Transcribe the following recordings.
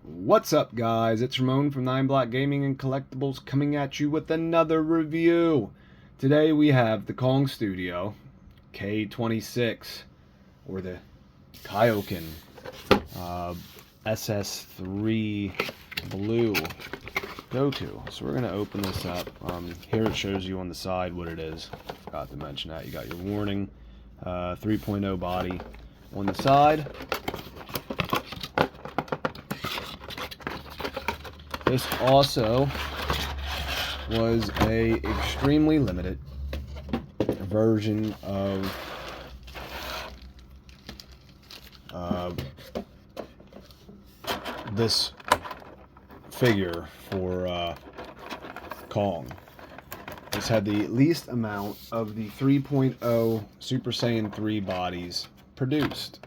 What's up, guys? It's Ramon from NyneBlockGaming&Collectibles coming at you with another review. Today we have the Kong Studio K26, or the Kaioken SS3 Blue Goku. So we're going to open this up. Here it shows you on the side what it is. Forgot to mention that. You got your warning, 3.0 body on the side. This also was a extremely limited version of this figure for Kong. This had the least amount of the 3.0 Super Saiyan 3 bodies produced.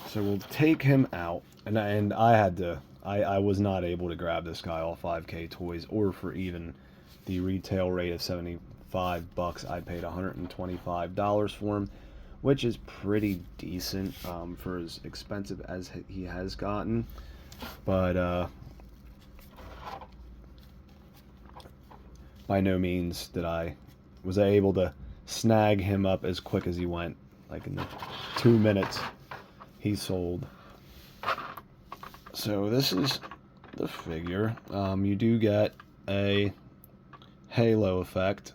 So we'll take him out, and I was not able to grab this guy off 5K Toys or for even the retail rate of $75. I paid $125 for him, which is pretty decent for as expensive as he has gotten. But by no means was I able to snag him up as quick as he went. Like in the 2 minutes he sold. So this is the figure. You do get a halo effect.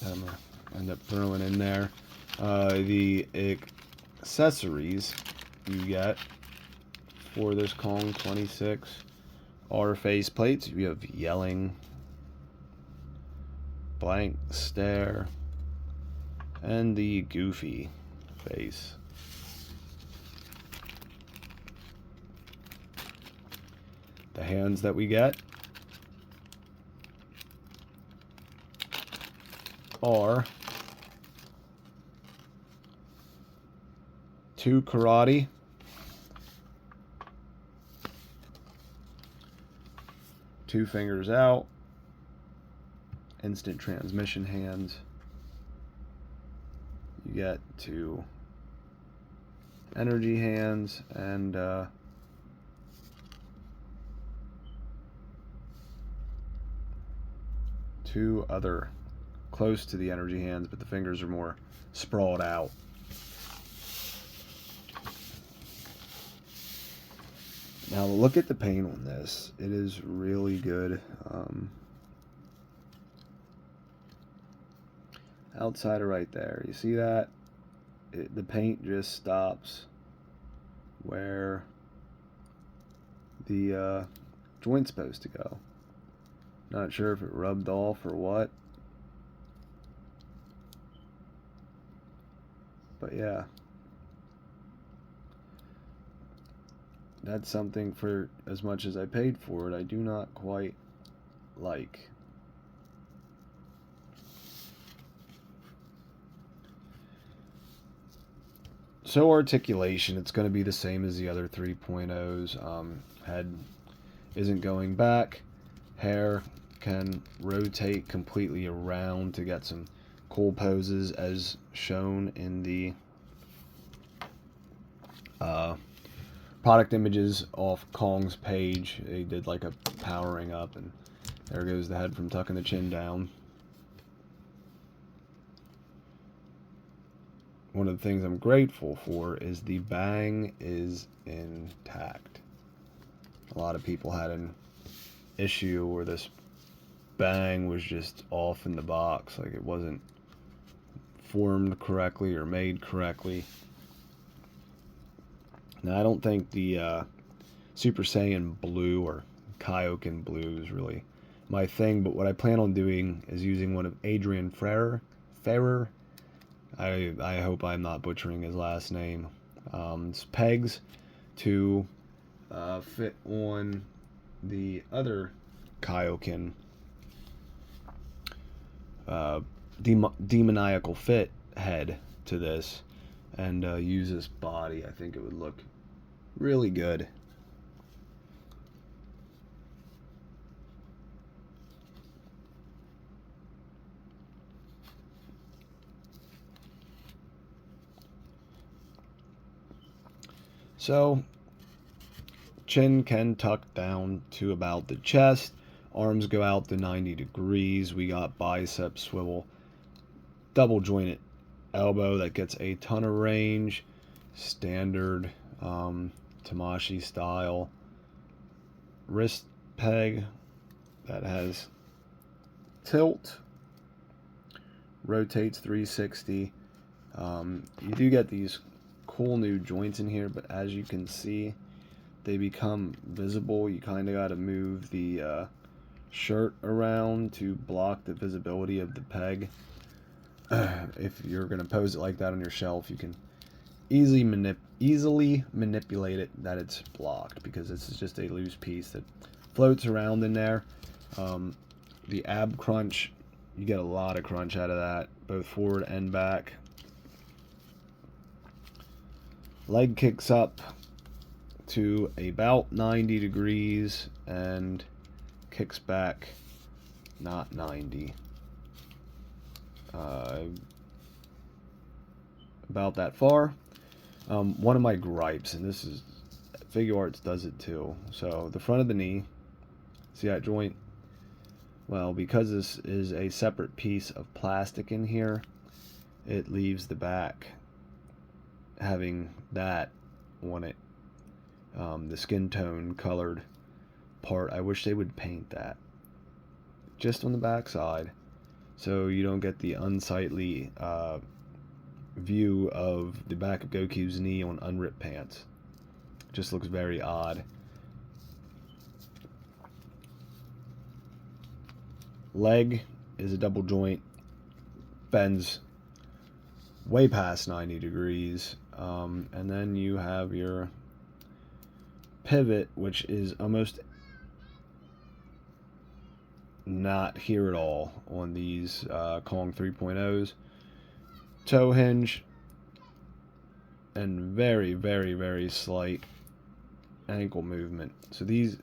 I'm gonna end up throwing in there. The accessories you get for this Kong 26 are face plates. You have yelling, blank stare, and the goofy face. The hands that we get are 2 karate, 2 fingers out, instant transmission hands. You get 2 energy hands and 2 other close to the energy hands, but the fingers are more sprawled out. Now look at the paint on this. It is really good. Outside of right there, you see that? The paint just stops where the joint's supposed to go. Not sure if it rubbed off or what, but yeah, that's something, for as much as I paid for it, I do not quite like. So articulation, it's going to be the same as the other 3.0s. Head isn't going back. Hair can rotate completely around to get some cool poses, as shown in the product images off Kong's page. They did like a powering up, and there goes the head from tucking the chin down. One of the things I'm grateful for is the bang is intact. A lot of people had an issue where this bang was just off in the box, like it wasn't formed correctly or made correctly. Now I don't think the Super Saiyan Blue or Kaioken Blue is really my thing, but what I plan on doing is using one of Adrian Ferrer. I hope I'm not butchering his last name. It's pegs to fit on the other Kaioken demoniacal fit head to this, and use this body. I think it would look really good. So chin can tuck down to about the chest. Arms go out to 90 degrees. We got bicep swivel. Double jointed elbow that gets a ton of range. Standard Tamashi style wrist peg that has tilt. Rotates 360. You do get these cool new joints in here, but as you can see, they become visible. You kind of got to move the shirt around to block the visibility of the peg. If you're going to pose it like that on your shelf, you can easily manipulate it that it's blocked, because this is just a loose piece that floats around in there. The ab crunch, you get a lot of crunch out of that, both forward and back. Leg kicks up to about 90 degrees and kicks back not 90. About that far. One of my gripes, and this is Figure Arts does it too. So the front of the knee, see that joint? Well, because this is a separate piece of plastic in here, it leaves the back having that on it. The skin tone colored part, I wish they would paint that just on the back side, so you don't get the unsightly view of the back of Goku's knee on unripped pants. Just looks very odd. Leg is a double joint, bends way past 90 degrees, and then you have your pivot, which is almost not here at all on these Kong 3.0s. Toe hinge and very, very, very slight ankle movement. So these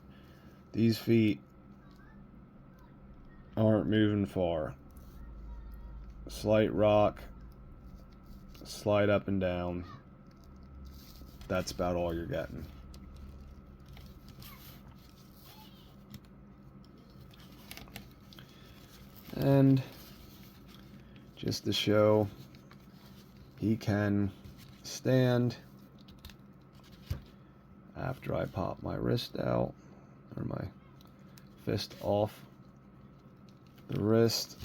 feet aren't moving far. Slight rock, slide up and down. That's about all you're getting. And just to show he can stand after I pop my wrist out, or my fist off the wrist.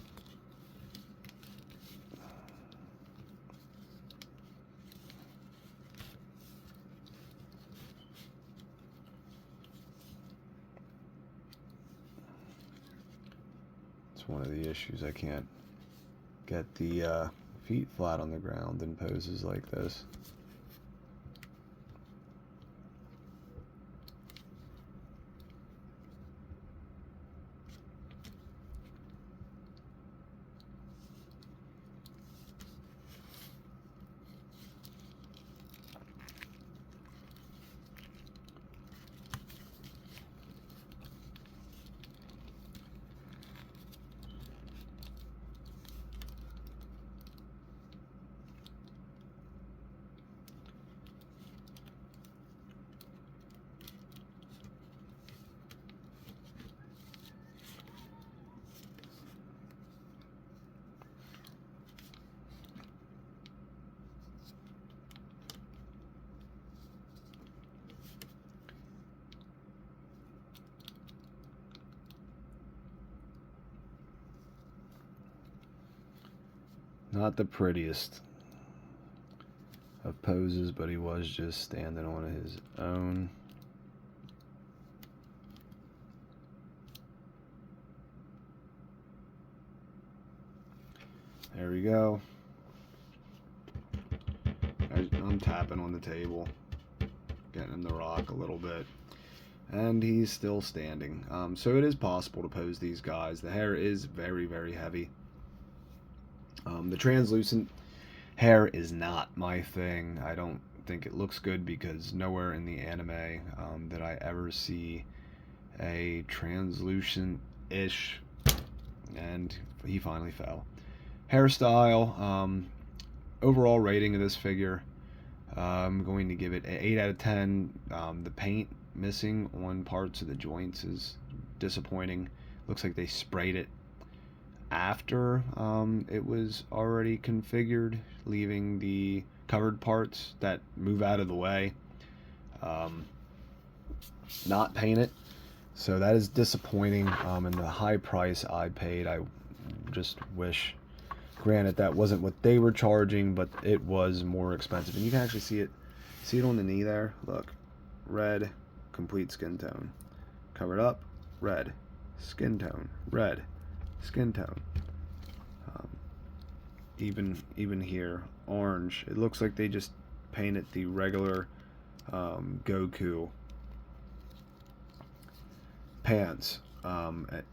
It's one of the issues. I can't get the feet flat on the ground in poses like this. Not the prettiest of poses, but he was just standing on his own. There we go. I'm tapping on the table, getting him to rock a little bit, and he's still standing. So it is possible to pose these guys. The hair is very, very heavy. The translucent hair is not my thing. I don't think it looks good, because nowhere in the anime did I ever see a translucent-ish, and he finally fell. Hairstyle, overall rating of this figure, I'm going to give it an 8 out of 10. The paint missing on parts of the joints is disappointing. Looks like they sprayed it after it was already configured, leaving the covered parts that move out of the way not painted. So that is disappointing. And the high price I paid, I just wish, granted that wasn't what they were charging, but it was more expensive. And you can actually see it on the knee there. Look, red, complete skin tone. Covered up, red, skin tone, red, skin tone. Even here, orange. It looks like they just painted the regular Goku pants and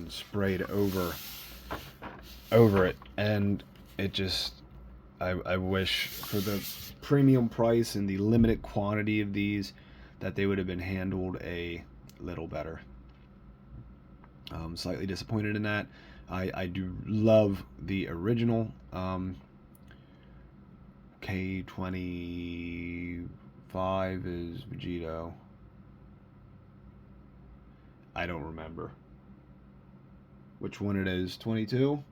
sprayed over it, and it just, I wish for the premium price and the limited quantity of these that they would have been handled a little better. Slightly disappointed in that. I do love the original K25 is Vegito. I don't remember which one it is. 22?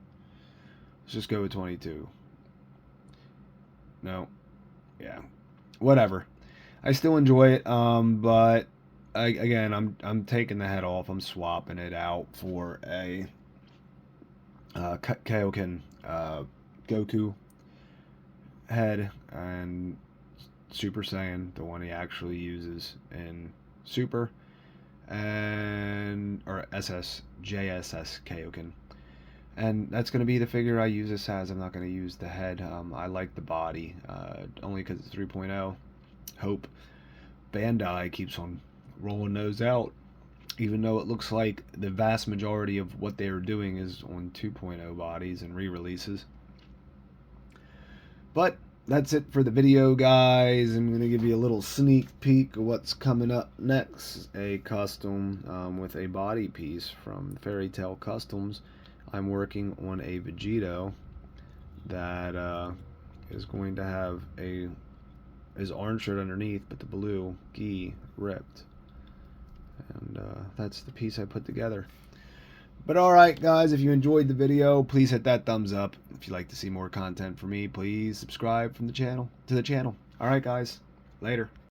Let's just go with 22. No. Yeah. Whatever. I still enjoy it, but again, I'm taking the head off. I'm swapping it out for a Kaioken Goku head and Super Saiyan, the one he actually uses in Super, or SSGSS Kaioken. And that's going to be the figure I use this as. I'm not going to use the head. I like the body, only because it's 3.0. Hope Bandai keeps on rolling those out, even though it looks like the vast majority of what they are doing is on 2.0 bodies and re-releases. But that's it for the video, guys. I'm going to give you a little sneak peek of what's coming up next. A custom with a body piece from Fairy Tail Customs. I'm working on a Vegito that is going to have his orange shirt underneath, but the blue gi ripped. And that's the piece I put together. But alright, guys, if you enjoyed the video, please hit that thumbs up. If you'd like to see more content from me, please subscribe to the channel. Alright, guys, later.